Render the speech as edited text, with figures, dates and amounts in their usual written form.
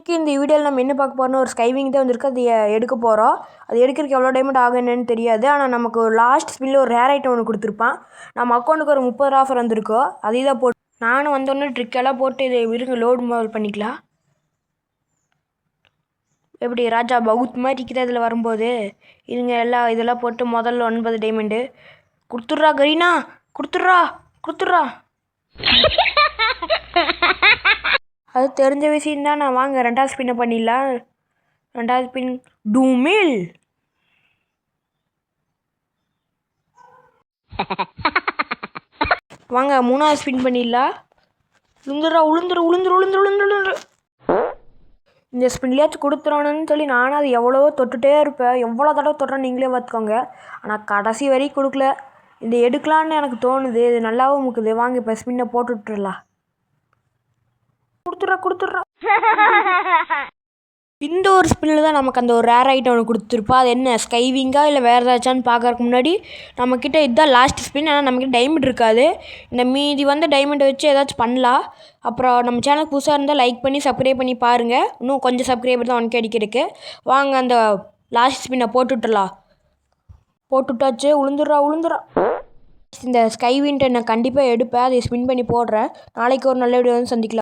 இன்றைக்கி இந்த வீடியோவில் நம்ம என்ன பார்க்க போகிறோம்னா ஒரு ஸ்கைவிங் தான் வந்திருக்கு. அது எடுக்க போகிறோம். அது எடுக்கிறதுக்கு எவ்வளோ டைமண்ட் ஆகும் என்னன்னு தெரியாது. ஆனால் நமக்கு லாஸ்ட் ஸ்பின்னில் ஒரு ரேர் ஐட்டம் ஒன்று கொடுத்துருப்பான். நம்ம அக்கௌண்ட்டுக்கு ஒரு 30 ஆஃபர் வந்திருக்கோ அதே தான் போட்டு நானும் வந்தோடனே ட்ரிக்கெல்லாம் போட்டு இதை இருங்க லோடு மோல் பண்ணிக்கலாம். எப்படி ராஜா பகுத் மாதிரி இருக்குது அதில் வரும்போது இதுங்க எல்லாம் இதெல்லாம் போட்டு முதல்ல 9 டைமண்டு கொடுத்துட்றா. கரீனா கொடுத்துட்றா. அது தெரிஞ்ச விஷயம் தான். நான் வாங்க 2வது ஸ்பின்னை பண்ணிடலாம். 2வது ஸ்பின் டூமில். வாங்க 3வது ஸ்பின் பண்ணிடலாம். உளுந்துரு. இந்த ஸ்பின்லேயாச்சும் கொடுத்துறோன்னு சொல்லி நானும் அது எவ்வளவோ தொட்டுகிட்டே இருப்பேன். எவ்வளோ தடவை தொட்டுறேன் நீங்களே பார்த்துக்கோங்க. ஆனால் கடைசி வரைக்கும் கொடுக்கல. இந்த எடுக்கலான்னு எனக்கு தோணுது. இது நல்லாவும் முக்குது. வாங்க இப்போ ஸ்பின்னை போட்டு விட்டுறலாம். கொடுத்துட்றா. இந்த ஒரு ஸ்பின்னில் தான் நமக்கு அந்த ஒரு ரேர் ஐட்டம் ஒன்று கொடுத்துருப்பா. அது என்ன ஸ்கைவிங்கா இல்லை வேறு ஏதாச்சான்னு பார்க்கறதுக்கு முன்னாடி நம்மக்கிட்ட இதுதான் லாஸ்ட் ஸ்பின். ஆனால் நம்மக்கிட்ட டைமண்ட் இருக்காது. இந்த மீதி வந்து டைமண்டை வச்சு ஏதாச்சும் பண்ணலாம். அப்புறம் நம்ம சேனலுக்கு புதுசாக இருந்தால் லைக் பண்ணி சப்ஸ்கிரைப் பண்ணி பாருங்கள். இன்னும் கொஞ்சம் சப்ஸ்கிரைபர் தான் 1K அடிக்கிறதுக்கு. வாங்க அந்த லாஸ்ட் ஸ்பின்னை போட்டுவிட்டுலாம். போட்டுவிட்டாச்சு. உளுந்துடுறா. இந்த ஸ்கைவின்ட்டை நான் கண்டிப்பாக எடுப்பேன். அதை ஸ்பின் பண்ணி போடுறேன். நாளைக்கு ஒரு நல்ல வீடியோ வந்து சந்திக்கலாம்.